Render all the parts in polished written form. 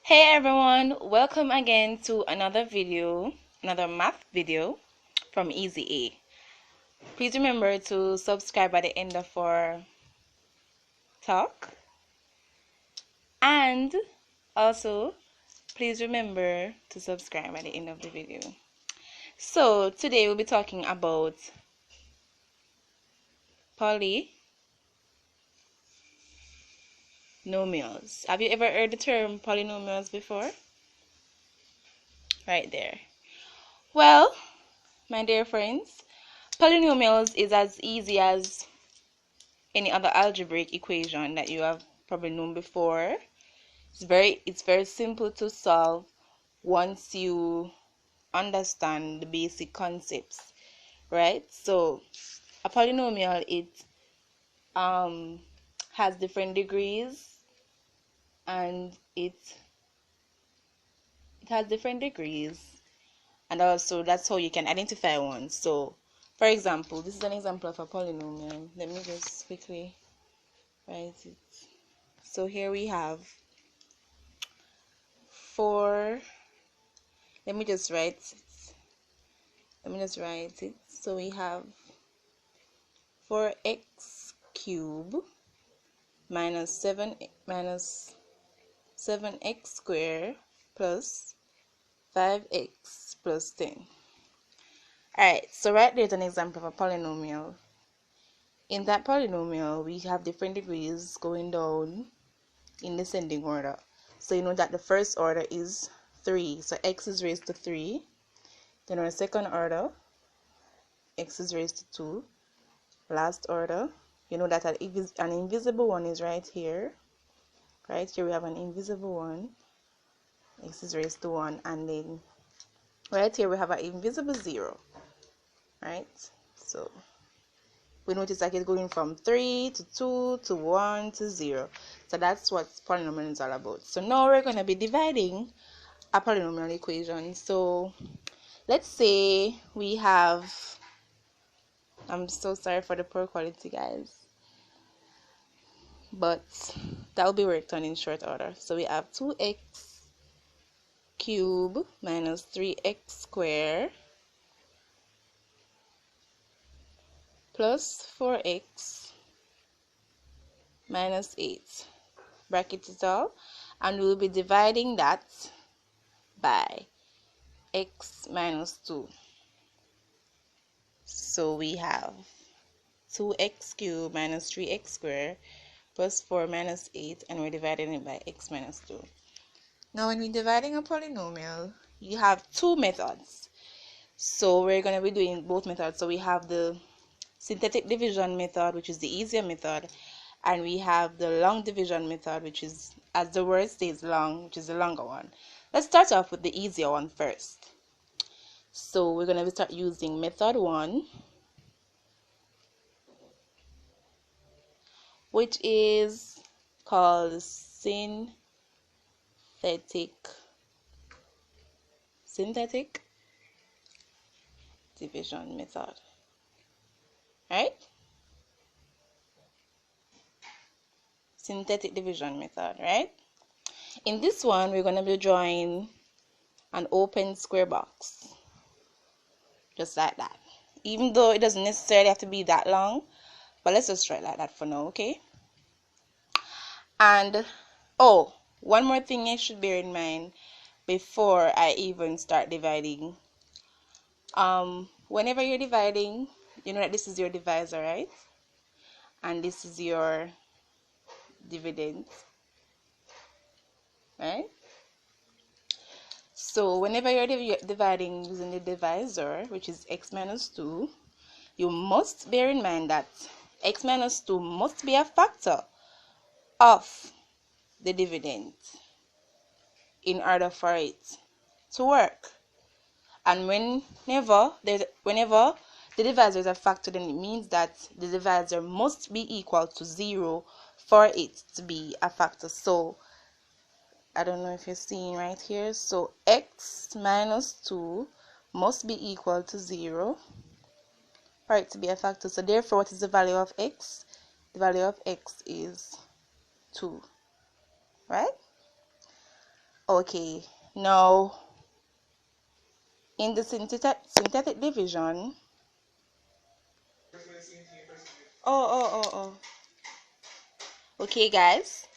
Hey everyone, welcome again to another math video from Easy A. Please remember to subscribe at the end of our talk, and also please remember to subscribe at the end of the video. So today we'll be talking about polynomials. Have you ever heard the term polynomials before? Right there. Well, my dear friends, polynomials is as easy as any other algebraic equation that you have probably known before. It's very simple to solve once you understand the basic concepts, right? So a polynomial, it has different degrees, and and also that's how you can identify one. So for example, this is an example of a polynomial. Let me just quickly write it. So here we have 4. Let me just write it. So we have 4x cubed minus 7x squared plus 5x plus 10. Alright, so right there's an example of a polynomial. In that polynomial, we have different degrees going down in descending order. So you know that the first order is 3, so x is raised to 3. Then our second order, x is raised to 2. Last order, you know that an invisible one is right here. Right here we have an invisible one, x is raised to 1, and then right here we have an invisible 0. Right, so we notice that it's going from 3 to 2 to 1 to 0. So that's what polynomial is all about. So now we're going to be dividing a polynomial equation. So let's say we have, I'm so sorry for the poor quality, guys, but that will be worked on in short order. So we have 2x cubed minus 3x squared plus 4x minus 8. Bracket it all, and we'll be dividing that by x minus 2. So we have 2x cubed minus 3x squared plus 4 minus 8, and we're dividing it by x minus 2. Now when we're dividing a polynomial, you have two methods. So we're going to be doing both methods. So we have the synthetic division method, which is the easier method, and we have the long division method, which is, as the word says, long, which is the longer one. Let's start off with the easier one first. So we're going to start using method 1, which is called synthetic division method. Right? Synthetic division method, right? In this one, we're going to be drawing an open square box, just like that. Even though it doesn't necessarily have to be that long, but let's just try it like that for now, okay? And oh, one more thing I should bear in mind before I even start dividing. Whenever you're dividing, you know that this is your divisor, right? And this is your dividend, right? So whenever you're dividing using the divisor, which is x minus 2, you must bear in mind that x minus 2 must be a factor of the dividend in order for it to work. And whenever the divisor is a factor, then it means that the divisor must be equal to 0 for it to be a factor. So I don't know if you're seeing right here. So x minus 2 must be equal to 0 for it to be a factor. So therefore, what is the value of x? The value of x is 2, right? Okay, now in the synthetic division, oh. Okay, guys.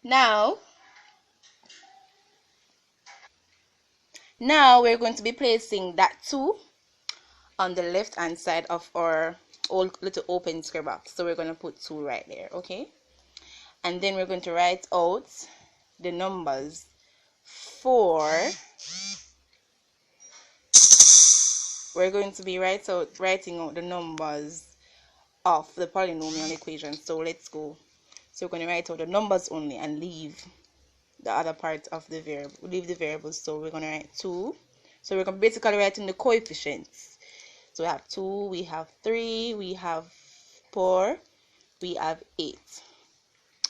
Now we're going to be placing that 2 on the left hand side of our old little open square box. So we're going to put 2 right there, okay? And then we're going to write out the numbers for, we're going to be writing out the numbers of the polynomial equation. So let's go. So we're going to write out the numbers only and leave the other part of the variable, leave the variables. So we're going to write 2. So we're going to basically writing the coefficients. So we have 2, we have 3, we have 4, we have 8.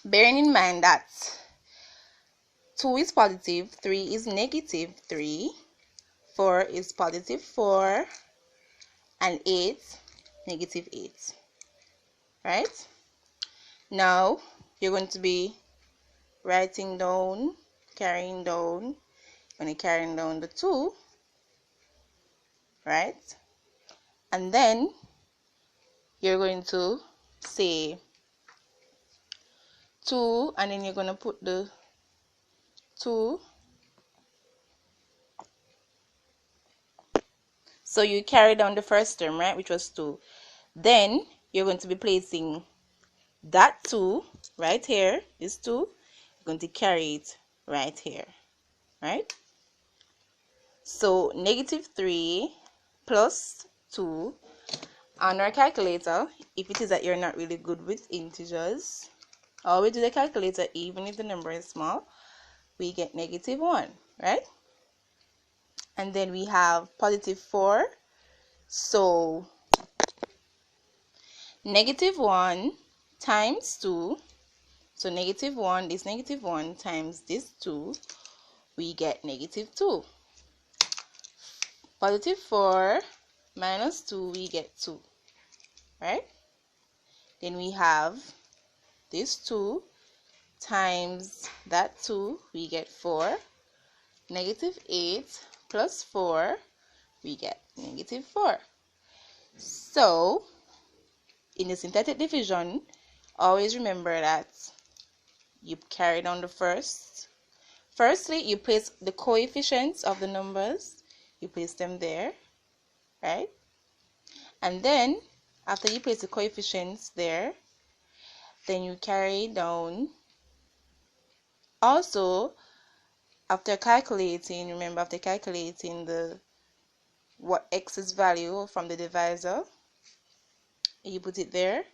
Bearing in mind that 2 is positive, 3 is negative 3, 4 is positive 4, and 8 negative 8. Right? Now you're going to be writing down, carrying down, when you're carrying down the 2, right? And then you're going to say 2, and then you're going to put the 2. So you carry down the first term, right, which was 2. Then you're going to be placing that 2 right here, this 2, you're going to carry it right here, right? So negative 3 plus 2. On our calculator, if it is that you're not really good with integers, always do the calculator even if the number is small, we get negative 1, right? And then we have positive 4. So negative 1 times 2. So negative 1 is negative 1 times this 2. We get negative 2. Positive 4 minus 2, we get 2. Right? Then we have this 2 times that 2, we get 4. Negative 8 plus 4, we get negative 4. So, in the synthetic division, always remember that you carry down the first. Firstly, you place the coefficients of the numbers. You place them there, right? And then, after you place the coefficients there, then you carry down. Also, after calculating, remember after calculating what x's value from the divisor, you put it there.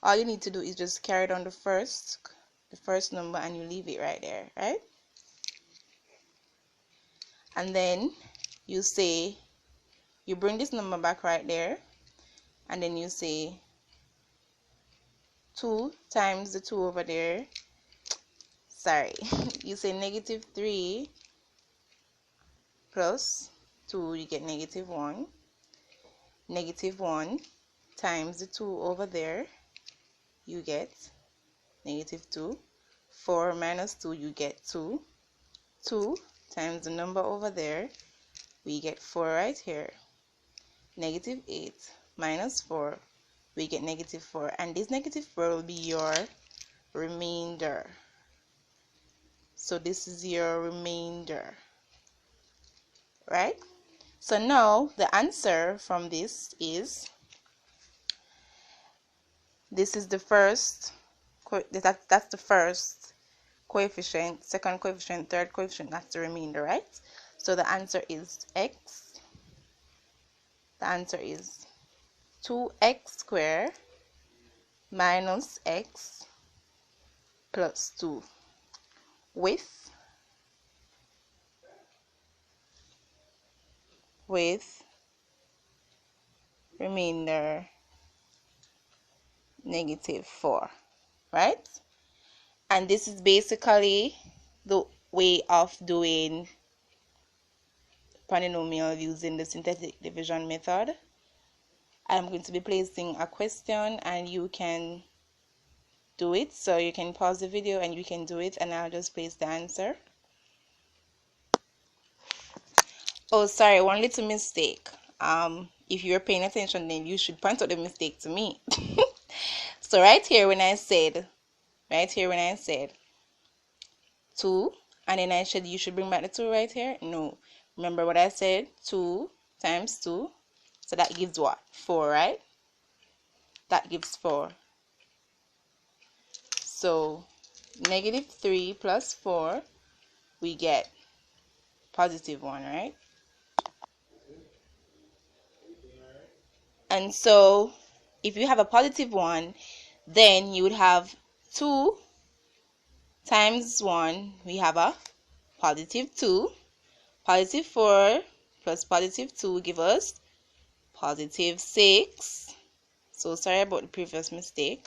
All you need to do is just carry down the first number and you leave it right there, right? And then you say, you bring this number back right there, and then you say 2 times the 2 over there. Sorry, you say negative 3 plus 2, you get negative 1. Negative 1 times the 2 over there, you get negative 2. 4 minus 2, you get 2. 2 times the number over there, we get 4 right here. Negative 8 minus 4, we get negative 4. And this negative 4 will be your remainder. So this is your remainder. Right? So now the answer from this is the first, that's the first coefficient, second coefficient, third coefficient, that's the remainder, right? So the answer is x. The answer is 2x squared minus x plus 2 with remainder negative 4, right? And this is basically the way of doing polynomial using the synthetic division method. I'm going to be placing a question and you can do it. So you can pause the video and you can do it, and I'll just place the answer. Oh, sorry, one little mistake. If you're paying attention, then you should point out the mistake to me. So right here when I said 2, and then I said you should bring back the 2 right here. No, remember what I said? 2 times 2, so that gives what? 4, right? That gives 4. So -3 plus 4, we get +1, right? And so if you have a +1, then you would have 2 times 1, we have a +2. +4 plus +2 give us +6. So sorry about the previous mistake.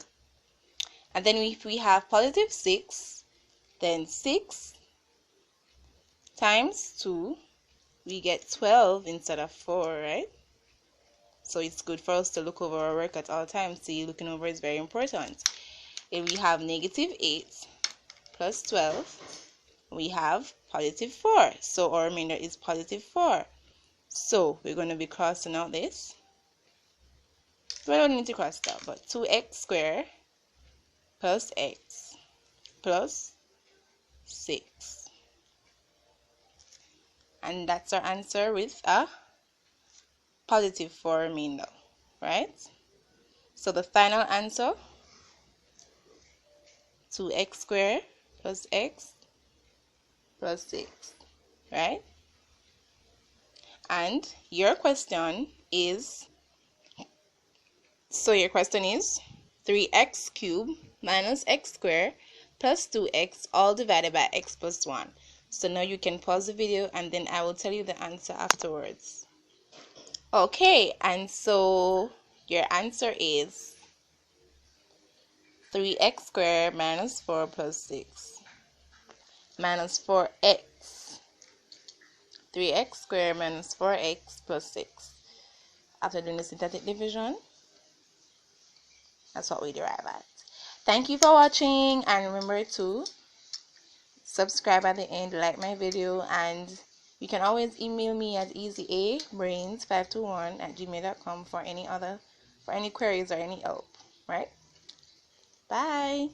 And then if we have +6, then 6 times 2, we get 12 instead of 4, right? So it's good for us to look over our work at all times. See, looking over is very important. If we have -8 plus 12, we have +4. So our remainder is +4. So we're going to be crossing out this. We don't need to cross it out, but 2x squared plus x plus 6. And that's our answer with a +4 remainder, right? So the final answer, 2x squared plus x plus 6, right? And your question is, 3x cubed minus x squared plus 2x all divided by x plus 1. So now you can pause the video and then I will tell you the answer afterwards. Okay, and so your answer is 3x squared minus 4 plus 6 minus 4x. 3x squared minus 4x plus 6. After doing the synthetic division, that's what we derive at. Thank you for watching, and remember to subscribe at the end, like my video, and you can always email me at easyabrains521@gmail.com for any queries or any help, right? Bye.